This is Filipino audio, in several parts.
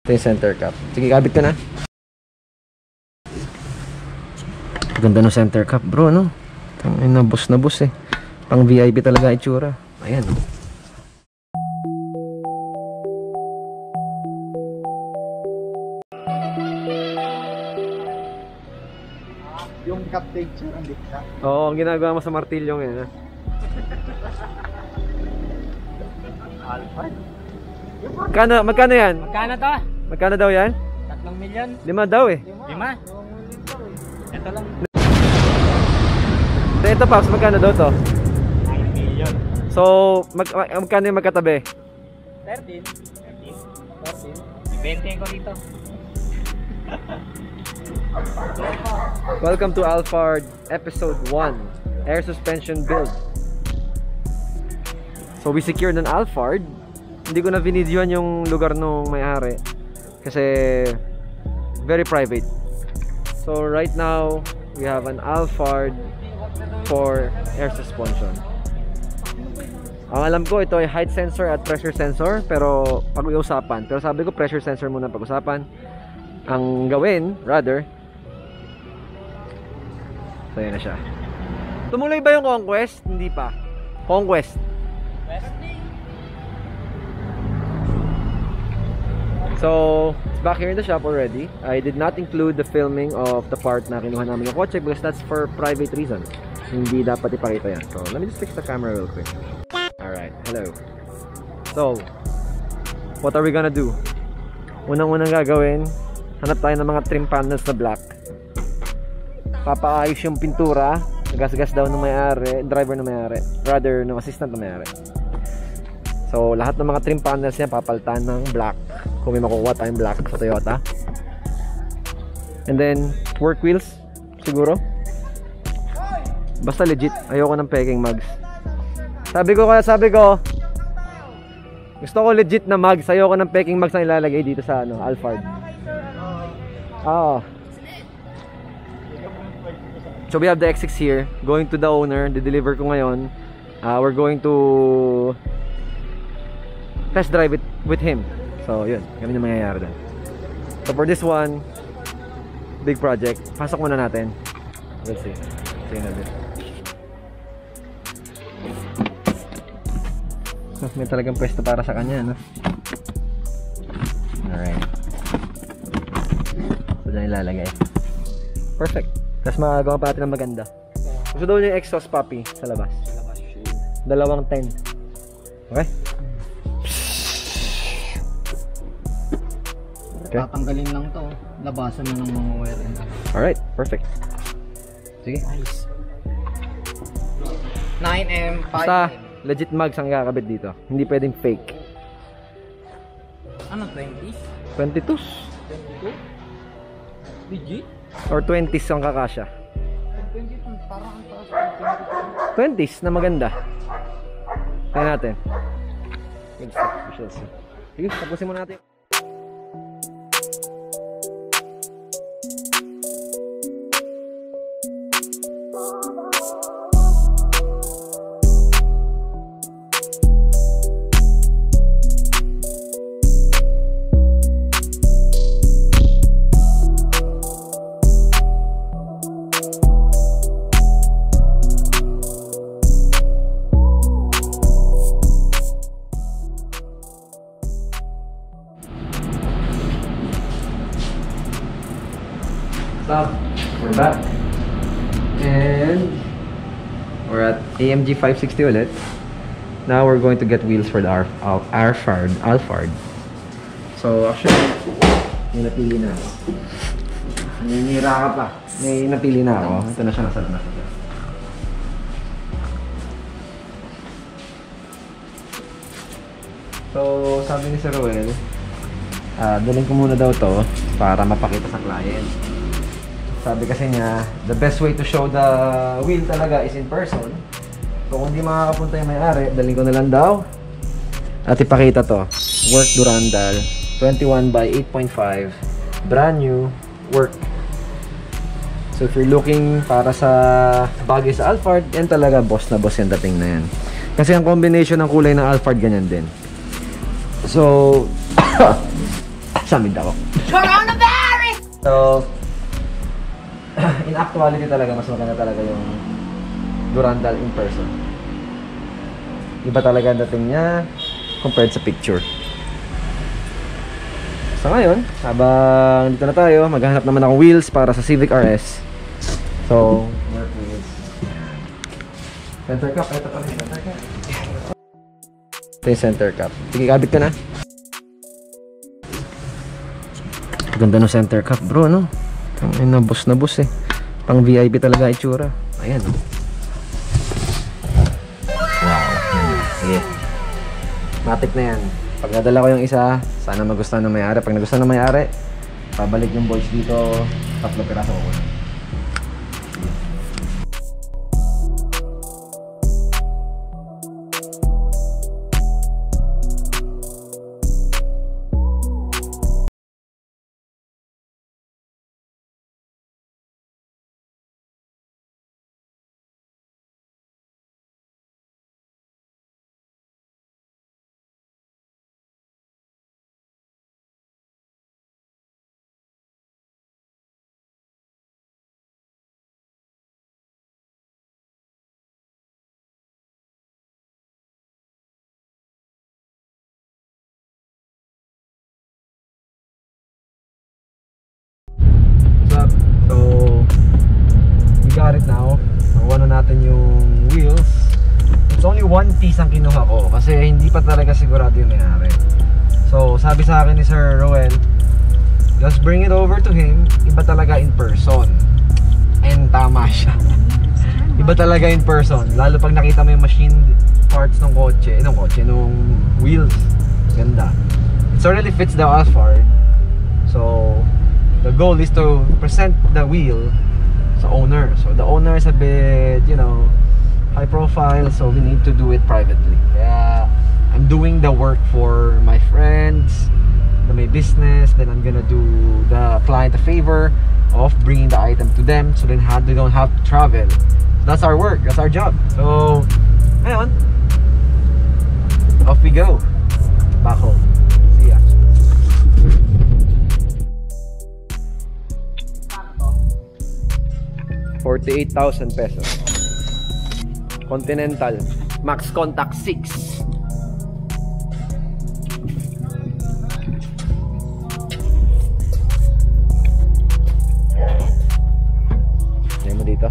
Ito yung center cap. Sige, kabit ko na. Ganda ng center cap, bro, no? Ay, nabos eh. Pang VIP talaga itsura. Ayan. Yung captain chair ang dikta. Oo, ang ginagawa mo sa martilyong yan, ha? Alphard? Magkano yan? Magkano to? Magkano daw yan? 3 milyon? 5 daw eh. 5? Ito lang. Ito, Paps, magkano daw to? 9 milyon. So, magkano yung magkatabi? 13. 20 ko dito. Welcome to Alphard Episode 1 Air Suspension Build. So we secured an Alphard. Hindi ko na binidyoan yung lugar nung may-ari kasi very private. So right now we have an Alphard for air suspension. Ang alam ko ito ay height sensor at pressure sensor pero pag-uusapan. Pero sabi ko pressure sensor muna pag-usapan. Ang gawin, rather, so yan na siya. Tumuloy ba yung Conquest? Hindi pa. Conquest. So, it's back here in the shop already. I did not include the filming of the part na kinuha namin yung kotse because that's for private reasons. Hindi dapat ipakita yan. So, let me just fix the camera real quick. Alright, hello. So, what are we gonna do? Unang-unang gagawin, hanap tayo ng mga trim panels na black. Papaayos yung pintura. Nagasgas daw ng may-ari, driver ng may-ari, rather ng assistant ng may-ari. So lahat ng mga trim panels niya papalitan ng black kung may makukuha tayong black sa Toyota. And then work wheels siguro. Basta legit, ayoko ng peking mugs. Sabi ko gusto ko legit na mugs, ayoko ng peking mugs na ilalagay dito sa Alphard. So we have the X6 here, going to the owner, di-deliver ko ngayon. We're going to test drive it with him. So yun, kami na mangyayari doon. So for this one, big project. Pasok muna natin. Let's see. See natin. So, may talagang pwesto para sa kanya, no? Alright. So dyan ilalagay. Perfect. Tapos magagawa pa natin ng maganda. Gusto daw niya yung exhaust puppy sa labas. 210. Okay? Okay. Tatanggalin lang to. Labasan na ng mga wire. Alright, perfect. Sige. Nice. 9M, 5M. Basta legit mugs ang kakabit dito. Hindi pwedeng fake. Ano, 20? 22s. 22? Legit? Or 20s ang kakasya. 20 parang ang taas. 20s na maganda. Tingnan natin. Good stuff. We shall see. Sige, tapusin mo natin. Stop. We're back. And we're at AMG 560 ulit. Now we're going to get wheels for the Alphard. So actually, may napili na ako. Naninira ka pa. May napili na ako. Ito na siya, nasa na. So sabi ni Sir Ruel, dalhin ko muna daw to para mapakita sa client. Sabi kasi niya, the best way to show the wheel talaga is in person. So kung di makakapunta yung may-ari, dalhin ko na lang daw. At ipakita to. Work Durandal, 21 by 8.5. Brand new work. So if you're looking para sa bagay sa Alphard, yan talaga boss na boss yung dating na yan. Kasi ang combination ng kulay ng Alphard ganyan din. So Samid ako. Coronavirus! So, in actuality talaga, mas maganda talaga yung Durandal in person. Iba talaga ang dating niya compared sa picture. So ngayon, habang dito na tayo, maghahanap naman akong wheels para sa Civic RS. So, work wheels. Center cap, ito pala yung center cap. Ito yung center cap. Sige, kabit ka na. Ganda ng center cap, bro, no? Ay, na bus eh. Pang VIP talaga itsura. Ayan, no? Wow. Sige. Matik na yan. Pag nadala ko yung isa, sana magustuhan ng may-ari. Pag nagustuhan ng may-ari, pabalik yung boys dito. 3 piraso ko na. So, we got it now. Nakuha na natin yung wheels. It's only one piece ang kinuha ko kasi hindi pa talaga sigurado yung may-ari. So, sabi sa akin ni Sir Roel, just bring it over to him. Iba talaga in person. And tama siya. Iba talaga in person. Lalo pag nakita mo yung machined parts ng kotse, nung wheels. Ganda. It certainly fits the Alphard. So, the goal is to present the wheel sa owner. So the owner is a bit, you know, high profile, so we need to do it privately. Kaya I'm doing the work for my friends, my business, then I'm gonna do the client a favor of bringing the item to them so then they don't have to travel. That's our work, that's our job. So, ayun. Off we go. Back home. See ya. 48,000 pesos. Continental Max Contact 6. Lagay mo dito.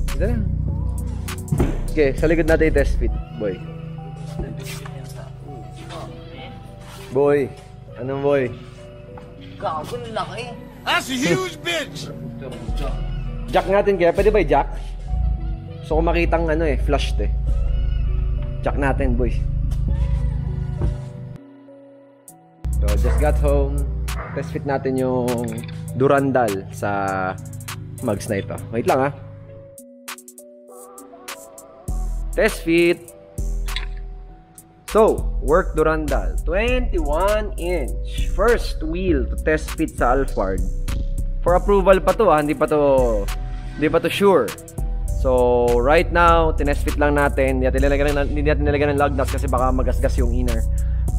Dito na. Okay, sa likod natin i-test fit, boy. Boy, anong boy? Gago, laki. That's a huge bitch! Jack natin kaya, pwede ba i-jack? So kung makitang ano flushed Jack natin, boys. So just got home. Test fit natin yung Durandal sa mugs na ito. Wait lang ha. Test fit. So, work Durandal, 21-inch first wheel to test fit sa Alphard. For approval pa to hindi pa to sure. So, right now, tinest fit lang natin. Hindi natin nilagyan ng lug nuts kasi baka magasgas yung inner.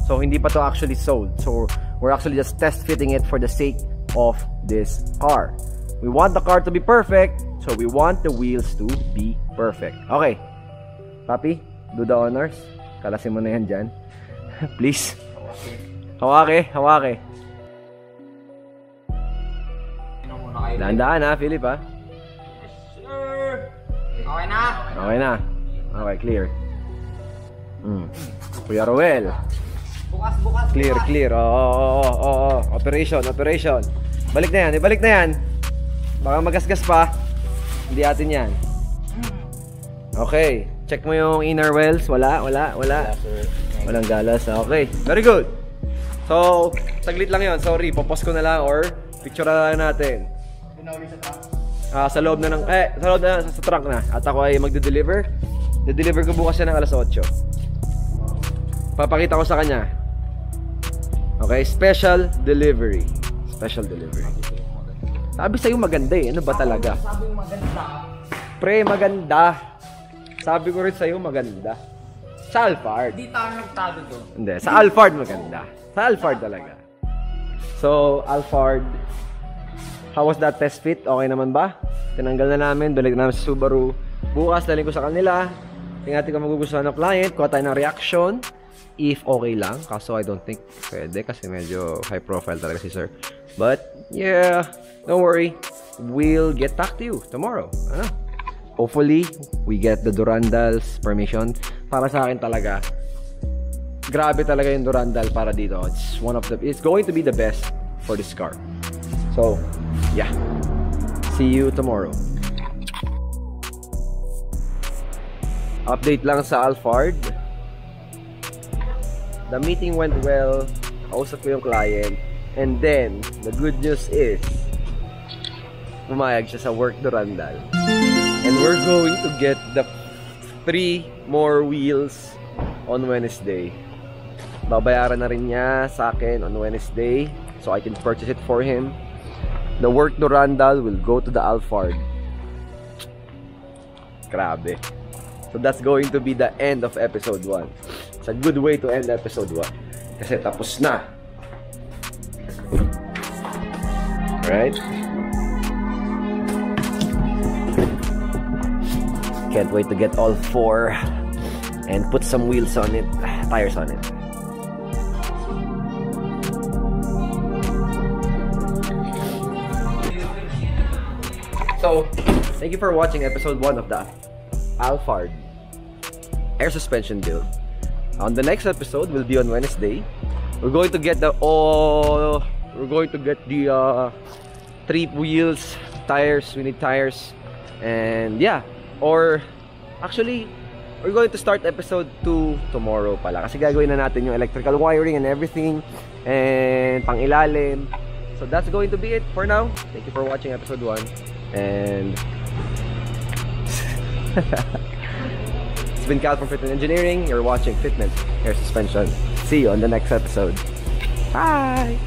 So, hindi pa to actually sold. So, we're actually just test fitting it for the sake of this car. We want the car to be perfect, so we want the wheels to be perfect. Okay. Papi, do the honors. Kalasin mo na yan dyan. Please. Hawake. Dahan-dahan ha, Philip ha. Sir! Okay na? Okay na. Okay, clear. Kuya Roel. Bukas. Clear. Oo. Operation. Balik na yan. Baka magasgas pa. Hindi atin yan. Okay. Check mo yung inner wells. Wala. Walang galas. Okay. Very good. So, saglit lang yon. Sorry, popos ko na lang or picture na lang natin. Sa loob na sa truck na. At ako ay magde-deliver. De-deliver ko bukas yan ng alas 8. Papakita ko sa kanya. Okay, special delivery. Sabi sa'yo maganda ano ba talaga? Sabi maganda. Pre, maganda. Sabi ko rin sa'yo maganda. Sa Alphard. Hindi tayo nagtalo to. Hindi, sa Alphard maganda. Sa Alphard talaga. So, Alphard, how was that test fit? Okay naman ba? Tinanggal na namin, balik namin sa Subaru. Bukas, daling ko sa kanila. Tingnan natin kung magugustuhan ng client. Kuha tayo ng reaction. If okay lang. Kaso I don't think pwede kasi medyo high profile talaga si sir. But, yeah, don't worry. We'll get back to you tomorrow. Ano? Hopefully, we get the Durandal's permission. Para sa akin talaga, grabe talaga yung Durandal para dito. It's going to be the best for this car. So, yeah. See you tomorrow. Update lang sa Alphard. The meeting went well. Kausap ko yung client. And then, the good news is, pumayag siya sa work Durandal. And we're going to get the 3 more wheels on Wednesday. Babayaran na rin niya sa akin on Wednesday so I can purchase it for him. The work Durandal will go to the Alphard. Grabe. So that's going to be the end of episode 1. It's a good way to end episode 1 kasi tapos na. Right? Can't wait to get all 4 and put some wheels on it, tires on it. So, thank you for watching episode 1 of the Alphard air suspension build. On the next episode will be on Wednesday. We're going to get the 3 wheels, tires. We need tires, and yeah. Or, actually, we're going to start episode 2 tomorrow pala. Kasi gagawin na natin yung electrical wiring and everything. And pang-ilalim. So, that's going to be it for now. Thank you for watching episode 1. And... it's been Cal from Fitment Engineering. You're watching Fitment Air Suspension. See you on the next episode. Bye!